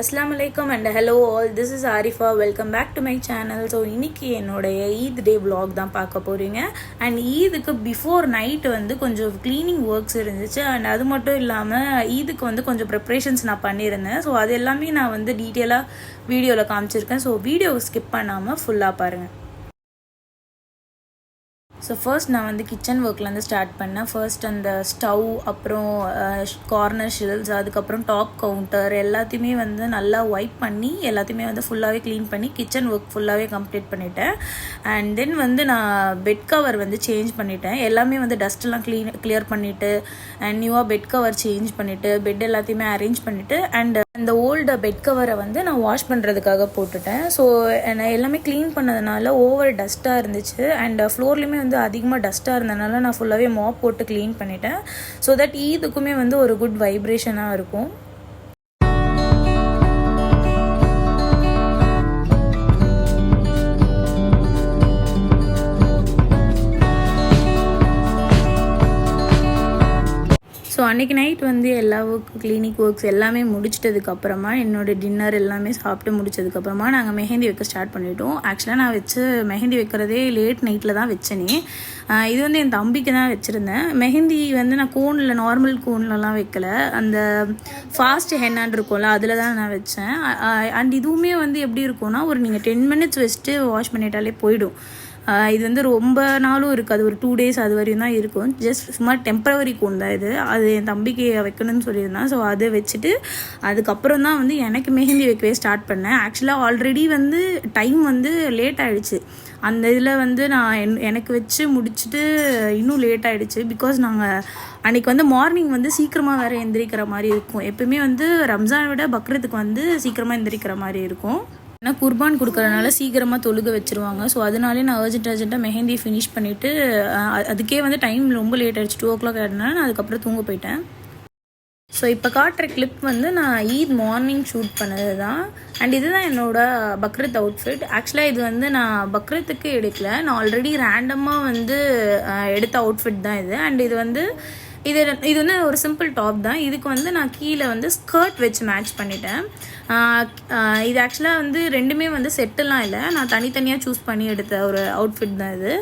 அஸ்ஸலாமு அலைக்கும் and hello all, this is Arifa. Welcome back to my channel. So இன்றைக்கி என்னுடைய ஈத் டே vlog தான் பார்க்க போகிறீங்க. அண்ட் ஈதுக்கு பிஃபோர் நைட் வந்து கொஞ்சம் க்ளீனிங் ஒர்க்ஸ் இருந்துச்சு. அண்ட் அது மட்டும் இல்லாமல் ஈதுக்கு வந்து கொஞ்சம் ப்ரிப்ரேஷன்ஸ் நான் பண்ணியிருந்தேன். ஸோ அது எல்லாமே நான் வந்து டீட்டெயிலாக வீடியோவில் காமிச்சிருக்கேன். ஸோ வீடியோவை ஸ்கிப் பண்ணாமல் ஃபுல்லாக பாருங்கள். ஸோ ஃபர்ஸ்ட் நான் வந்து கிச்சன் ஒர்க்லேருந்து ஸ்டார்ட் பண்ணேன். ஃபர்ஸ்ட் அந்த ஸ்டவ், அப்புறம் கார்னர் ஷெல்ஸ், அதுக்கப்புறம் டாப் கவுண்டர் எல்லாத்தையுமே வந்து நல்லா வைப் பண்ணி எல்லாத்தையுமே வந்து ஃபுல்லாகவே க்ளீன் பண்ணி கிச்சன் ஒர்க் ஃபுல்லாகவே கம்ப்ளீட் பண்ணிட்டேன். அண்ட் தென் வந்து நான் பெட் கவர் வந்து சேஞ்ச் பண்ணிட்டேன். எல்லாமே வந்து டஸ்ட்டெல்லாம் கிளியர் பண்ணிவிட்டு அண்ட் நியூவாக பெட் கவர் சேஞ்ச் பண்ணிவிட்டு பெட் எல்லாத்தையுமே அரேஞ்ச் பண்ணிவிட்டு அண்ட் அந்த ஓல்டு பெட் கவரை வந்து நான் வாஷ் பண்ணுறதுக்காக போட்டுட்டேன். ஸோ நான் எல்லாமே க்ளீன் பண்ணதுனால ஓவர் டஸ்ட்டாக இருந்துச்சு. அண்ட் ஃப்ளோர்லேயுமே வந்து அதிகமாக டஸ்ட்டாக இருந்ததுனால நான் ஃபுல்லாகவே மாப் போட்டு க்ளீன் பண்ணிட்டேன். ஸோ தட் ஈதுக்குமே வந்து ஒரு குட் வைப்ரேஷனாக இருக்கும். ஸோ அன்றைக்கி நைட் வந்து எல்லா கிளினிக் ஒர்க்ஸ் எல்லாமே முடிச்சிட்டதுக்கப்புறமா என்னோடய டின்னர் எல்லாமே சாப்பிட்டு முடிச்சதுக்கப்புறமா நாங்கள் மெஹந்தி வைக்க ஸ்டார்ட் பண்ணிட்டோம். ஆக்சுவலாக நான் மெஹந்தி வைக்கிறதே லேட் நைட்டில் தான் வச்சேனே. இது வந்து என் தம்பிக்கு தான் வச்சுருந்தேன். மெஹந்தி வந்து நான் கோனில், நார்மல் கோன்லலாம் வைக்கல, அந்த ஃபாஸ்ட் ஹென்னான் இருக்கும்ல அதில் தான் நான் வச்சேன். அண்ட் இதுவுமே வந்து எப்படி இருக்கும்னா, ஒரு நீங்கள் 10 minutes வச்சுட்டு வாஷ் பண்ணிட்டாலே போயிடும். இது வந்து ரொம்ப நாளும் இருக்காது, ஒரு 2 days அது வரையும் தான் இருக்கும். ஜஸ்ட் சும்மா டெம்பரவரி கோன் தான் இது. அது என் தம்பிக்கு வைக்கணும்னு சொல்லியிருந்தான். ஸோ அதை வச்சுட்டு அதுக்கப்புறம் தான் வந்து எனக்கு மெஹந்தி வைக்கவே ஸ்டார்ட் பண்ணேன். ஆக்சுவலாக ஆல்ரெடி வந்து டைம் வந்து லேட் ஆகிடுச்சு. அந்த இதில் வந்து நான் எனக்கு வச்சு முடிச்சுட்டு இன்னும் லேட் ஆகிடுச்சு. பிகாஸ் நாங்கள் அன்றைக்கி வந்து மார்னிங் வந்து சீக்கிரமாக வேறு எந்திரிக்கிற மாதிரி இருக்கும். எப்பவுமே வந்து ரம்ஜானை விட பக்ரீத்துக்கு வந்து சீக்கிரமாக எந்திரிக்கிற மாதிரி இருக்கும். ஏன்னா குர்பான் கொடுக்குறதுனால சீக்கிரமாக தொழுக வச்சுருவாங்க. ஸோ அதனாலே நான் அர்ஜென்ட்டாக மெஹந்தி ஃபினிஷ் பண்ணிவிட்டு அதுக்கே வந்து டைம் ரொம்ப லேட் ஆகிடுச்சு. 2 o'clock ஆகிடுனால நான் அதுக்கப்புறம் தூங்க போயிட்டேன். ஸோ இப்போ காட்டுற கிளிப் வந்து நான் ஈத் மார்னிங் ஷூட் பண்ணது தான். அண்ட் இதுதான் என்னோடய பக்ரீத் அவுட்ஃபிட். ஆக்சுவலாக இது வந்து நான் பக்ரீத்துக்கு எடுக்கல, நான் ஆல்ரெடி ரேண்டமாக வந்து எடுத்த அவுட்ஃபிட் தான் இது. அண்ட் இது வந்து ஒரு சிம்பிள் டாப் தான். இதுக்கு வந்து நான் கீழே வந்து ஸ்கர்ட் வச்சு மேட்ச் பண்ணிட்டேன். இது ஆக்சுவலாக வந்து ரெண்டுமே வந்து செட்டெல்லாம் இல்லை, நான் தனித்தனியாக சூஸ் பண்ணி எடுத்த ஒரு அவுட்ஃபிட் தான் இது.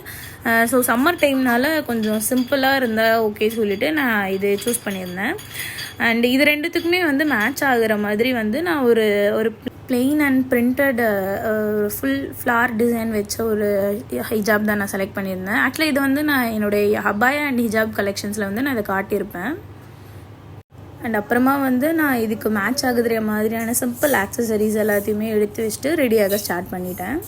ஸோ சம்மர் டைம்னால கொஞ்சம் சிம்பிளாக இருந்தால் ஓகே சொல்லிவிட்டு நான் இது சூஸ் பண்ணியிருந்தேன். அண்ட் இது ரெண்டுத்துக்குமே வந்து மேட்ச் ஆகுற மாதிரி வந்து நான் ஒரு plain and printed full flower design வச்ச ஒரு ஹிஜாப் தான் நான் செலக்ட் பண்ணியிருந்தேன். ஆக்சுவலாக இது வந்து நான் என்னுடைய அபாயா அண்ட் ஹிஜாப் கலெக்ஷன்ஸில் வந்து நான் இதை காட்டியிருப்பேன். அண்ட் அப்புறமா வந்து நான் இதுக்கு மேட்ச் ஆகுற மாதிரியான சிம்பிள் ஆக்சசரிஸ் எல்லாத்தையுமே எடுத்து வச்சுட்டு ரெடியாக ஸ்டார்ட் பண்ணிட்டேன்.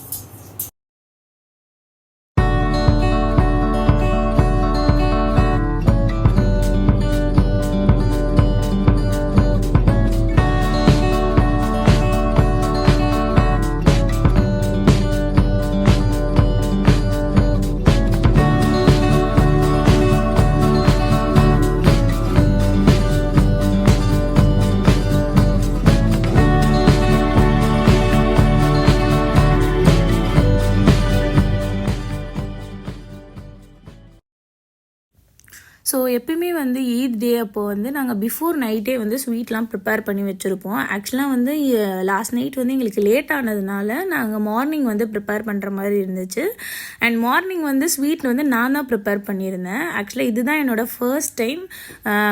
ஸோ எப்பயுமே வந்து ஈத் டே அப்போ வந்து நாங்கள் பிஃபோர் நைட்டே வந்து ஸ்வீட்லாம் ப்ரிப்பேர் பண்ணி வச்சுருப்போம். ஆக்சுவலாக வந்து லாஸ்ட் நைட் வந்து எங்களுக்கு லேட் ஆனதுனால நாங்கள் மார்னிங் வந்து ப்ரிப்பேர் பண்ணுற மாதிரி இருந்துச்சு. அண்ட் மார்னிங் வந்து ஸ்வீட் வந்து நான் தான் ப்ரிப்பேர் பண்ணியிருந்தேன். ஆக்சுவலாக இதுதான் என்னோடய ஃபர்ஸ்ட் டைம்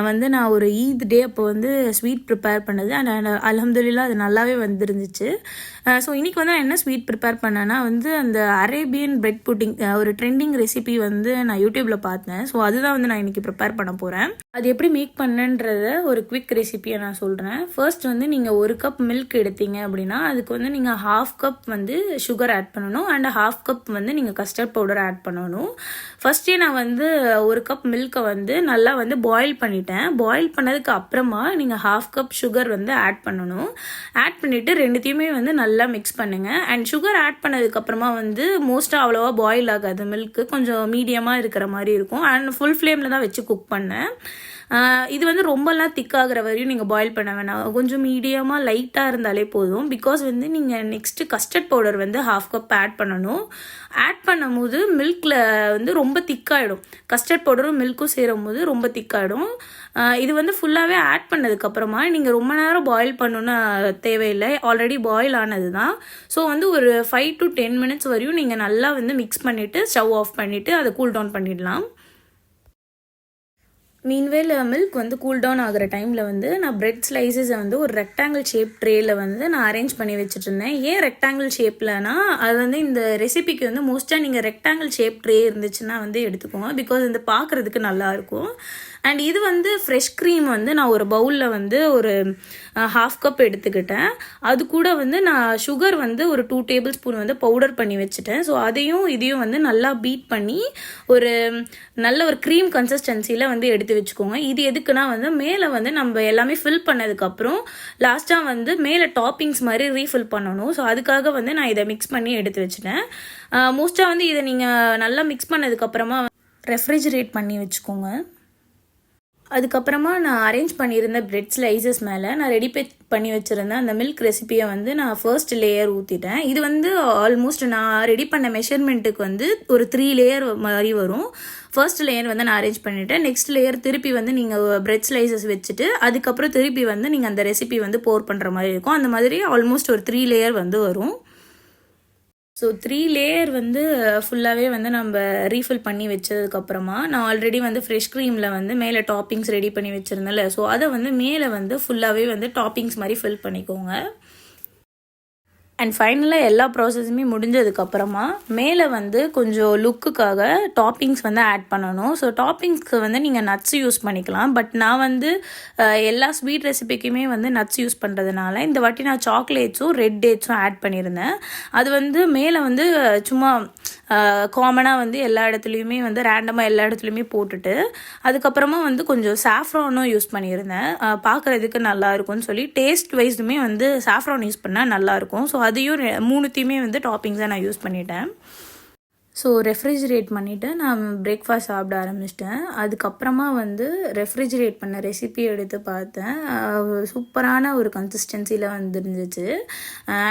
வந்து நான் ஒரு ஈத் டே அப்போ வந்து ஸ்வீட் ப்ரிப்பேர் பண்ணது. அண்ட் அல்ஹம்துலில்லாஹ் அது நல்லாவே வந்துருந்துச்சு. ஸோ இன்றைக்கி வந்து நான் என்ன ஸ்வீட் ப்ரிப்பேர் பண்ணேன்னா வந்து அந்த அரேபியன் பிரெட் புட்டிங், ஒரு ட்ரெண்டிங் ரெசிபி வந்து நான் யூடியூப்பில் பார்த்தேன். ஸோ அதுதான் வந்து நான் இன்றைக்கி ப்ரிப்பேர் பண்ண போகிறேன். அது எப்படி மேக் பண்ணன்றத ஒரு குவிக் ரெசிபியை நான் சொல்கிறேன். ஃபர்ஸ்ட் வந்து நீங்கள் 1 கப் மில்க் எடுத்தீங்க அப்படின்னா அதுக்கு வந்து நீங்கள் 1/2 கப் வந்து சுகர் ஆட் பண்ணணும். அண்ட் 1/2 கப் வந்து நீங்கள் கஸ்டர்ட் பவுடர் ஆட் பண்ணணும். ஃபர்ஸ்டே நான் வந்து 1 கப் மில்கை வந்து நல்லா வந்து பாயில் பண்ணிட்டேன். பாயில் பண்ணதுக்கு அப்புறமா நீங்கள் 1/2 கப் சுகர் வந்து ஆட் பண்ணணும். ஆட் பண்ணிவிட்டு ரெண்டுத்தையுமே வந்து நல்லா மிக்ஸ் பண்ணுங்கள். அண்ட் சுகர் ஆட் பண்ணதுக்கப்புறமா வந்து மோஸ்ட்டாக அவ்வளோவா பாயில் ஆகாது, மில்க்கு கொஞ்சம் மீடியமாக இருக்கிற மாதிரி இருக்கும். அண்ட் ஃபுல் ஃப்ளேமில் தான் வச்சு குக் பண்ணேன். இது வந்து ரொம்பலாம் திக்காகிற வரையும் நீங்கள் பாயில் பண்ண வேணாம், கொஞ்சம் மீடியமாக லைட்டாக இருந்தாலே போதும். பிகாஸ் வந்து நீங்கள் நெக்ஸ்ட்டு கஸ்டர்ட் பவுடர் வந்து 1/2 கப் ஆட் பண்ணணும். ஆட் பண்ணும் போது மில்கில் வந்து ரொம்ப திக்காகிடும். கஸ்டர்ட் பவுடரும் மில்க்கும் சேரும் போது ரொம்ப திக்காகிடும். இது வந்து ஃபுல்லாகவே ஆட் பண்ணதுக்கப்புறமா நீங்கள் ரொம்ப நேரம் பாயில் பண்ணணுன்னு தேவையில்லை, ஆல்ரெடி பாயில் ஆனது தான். ஸோ வந்து ஒரு 5 to 10 minutes வரையும் நீங்கள் நல்லா வந்து மிக்ஸ் பண்ணிவிட்டு ஸ்டவ் ஆஃப் பண்ணிவிட்டு அதை கூல் டவுன் பண்ணிடலாம். மீன்வேல் மில்க் வந்து கூல் டவுன் ஆகிற டைமில் வந்து நான் பிரெட் ஸ்லைசஸை வந்து ஒரு ரெக்டாங்கிள் ஷேப் ட்ரேயில் வந்து நான் அரேஞ்ச் பண்ணி வச்சுட்ருந்தேன். ஏன் ரெக்டாங்கிள் ஷேப்லனா, அது வந்து இந்த ரெசிபிக்கு வந்து மோஸ்ட்டாக நீங்கள் ரெக்டாங்கிள் ஷேப் ட்ரே இருந்துச்சுன்னா வந்து எடுத்துக்கோங்க. பிகாஸ் வந்து பார்க்குறதுக்கு நல்லாயிருக்கும். அண்ட் இது வந்து ஃப்ரெஷ் க்ரீம் வந்து நான் ஒரு பவுலில் வந்து ஒரு 1/2 கப் எடுத்துக்கிட்டேன். அது கூட வந்து நான் சுகர் வந்து ஒரு 2 டேபிள் ஸ்பூன் வந்து பவுடர் பண்ணி வச்சுட்டேன். ஸோ அதையும் இதையும் வந்து நல்லா பீட் பண்ணி ஒரு நல்ல ஒரு க்ரீம் கன்சிஸ்டன்சியில் வந்து எடுத்து வச்சுக்கோங்க. இது எதுக்குன்னா வந்து மேலே வந்து நம்ம எல்லாமே ஃபில் பண்ணதுக்கப்புறம் லாஸ்ட்டாக வந்து மேலே டாப்பிங்ஸ் மாதிரி ரீஃபில் பண்ணணும். ஸோ அதுக்காக வந்து நான் இதை மிக்ஸ் பண்ணி எடுத்து வச்சுட்டேன். மோஸ்ட்டாக வந்து இதை நீங்கள் நல்லா மிக்ஸ் பண்ணதுக்கப்புறமா ரெஃப்ரிஜரேட் பண்ணி வச்சுக்கோங்க. அதுக்கப்புறமா நான் அரேஞ்ச் பண்ணியிருந்த பிரெட் ஸ்லைசஸ் மேலே நான் ரெடி பண்ணி வச்சுருந்தேன் அந்த மில்க் ரெசிபியை வந்து நான் ஃபர்ஸ்ட் லேயர் ஊற்றிட்டேன். இது வந்து ஆல்மோஸ்ட் நான் ரெடி பண்ண மெஷர்மெண்ட்டுக்கு வந்து ஒரு 3 லேயர் மாதிரி வரும். ஃபர்ஸ்ட் லேயர் வந்து நான் அரேஞ்ச் பண்ணிவிட்டேன். நெக்ஸ்ட் லேயர் திருப்பி வந்து நீங்கள் பிரெட் ஸ்லைசஸ் வச்சுட்டு அதுக்கப்புறம் திருப்பி வந்து நீங்கள் அந்த ரெசிபி வந்து போர் பண்ணுற மாதிரி இருக்கும். அந்த மாதிரி ஆல்மோஸ்ட் ஒரு 3 லேயர் வந்து வரும். ஸோ 3 லேயர் வந்து ஃபுல்லாகவே வந்து நம்ம ரீஃபில் பண்ணி வச்சதுக்கப்புறமா நான் ஆல்ரெடி வந்து ஃப்ரெஷ் க்ரீமில் வந்து மேலே டாப்பிங்ஸ் ரெடி பண்ணி வச்சுருந்தேன்ல, ஸோ அதை வந்து மேலே வந்து ஃபுல்லாகவே வந்து டாப்பிங்ஸ் மாதிரி ஃபில் பண்ணிக்கோங்க. அண்ட் ஃபைனலாக எல்லா ப்ராசஸுமே முடிஞ்சதுக்கப்புறமா மேலே வந்து கொஞ்சம் லுக்குக்காக டாப்பிங்ஸ் வந்து ஆட் பண்ணணும். ஸோ டாப்பிங்ஸ்க்கு வந்து நீங்கள் நட்ஸ் யூஸ் பண்ணிக்கலாம். பட் நான் வந்து எல்லா ஸ்வீட் ரெசிபிக்குமே வந்து நட்ஸ் யூஸ் பண்ணுறதுனால இந்த வாட்டி நான் சாக்லேட்ஸும் ரெட் டேட்ஸும் ஆட் பண்ணியிருந்தேன். அது வந்து மேலே வந்து சும்மா காமனாக வந்து எல்லா இடத்துலையுமே வந்து ரேண்டமாக எல்லா இடத்துலையுமே போட்டுட்டு அதுக்கப்புறமா வந்து கொஞ்சம் சாஃப்ரானும் யூஸ் பண்ணியிருந்தேன். பார்க்குறதுக்கு நல்லாயிருக்கும்னு சொல்லி டேஸ்ட் வைஸுமே வந்து சாஃப்ரான் யூஸ் பண்ணால் நல்லாயிருக்கும். ஸோ அதையும் 3த்தையுமே வந்து டாப்பிங்ஸாக நான் யூஸ் பண்ணிட்டேன். ஸோ ரெஃப்ரிஜிரேட் பண்ணிவிட்டு நான் பிரேக்ஃபாஸ்ட் சாப்பிட ஆரம்பிச்சிட்டேன். அதுக்கப்புறமா வந்து ரெஃப்ரிஜிரேட் பண்ண ரெசிபி எடுத்து பார்த்தேன். சூப்பரான ஒரு கன்சிஸ்டன்சியில் வந்துருந்துச்சு.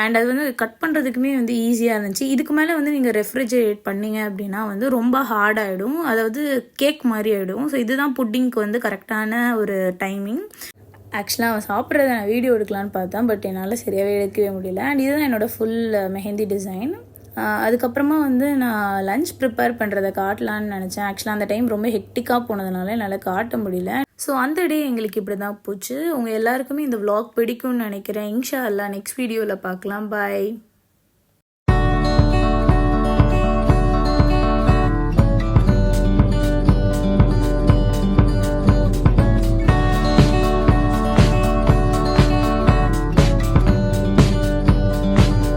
அண்ட் அது வந்து கட் பண்ணுறதுக்குமே வந்து ஈஸியாக இருந்துச்சு. இதுக்கு மேலே வந்து நீங்கள் ரெஃப்ரிஜிரேட் பண்ணிங்க அப்படின்னா வந்து ரொம்ப ஹார்டாகிடும், அதாவது கேக் மாதிரி ஆகிடும். ஸோ இதுதான் புட்டிங்க்கு வந்து கரெக்டான ஒரு டைமிங். ஆக்சுவலாக அவன் சாப்பிட்றத நான் வீடியோ எடுக்கலான்னு பார்த்தேன், பட் என்னால் சரியாகவே எடுக்கவே முடியல. அண்ட் இதுதான் என்னோடய ஃபுல் மெஹந்தி டிசைன். அதுக்கப்புறமா வந்து நான் லஞ்ச் ப்ரிப்பேர் பண்ணுறதை காட்டலான்னு நினச்சேன். ஆக்சுவலாக அந்த டைம் ரொம்ப ஹெக்டிக்காக போனதுனால என்னால் காட்ட முடியல. ஸோ அந்த டே எங்களுக்கு இப்படி தான் போச்சு. உங்கள் எல்லாருக்குமே இந்த vlog பிடிக்கும்னு நினைக்கிறேன். இன்ஷா அல்லாஹ் நெக்ஸ்ட் வீடியோவில் பார்க்கலாம். பாய்.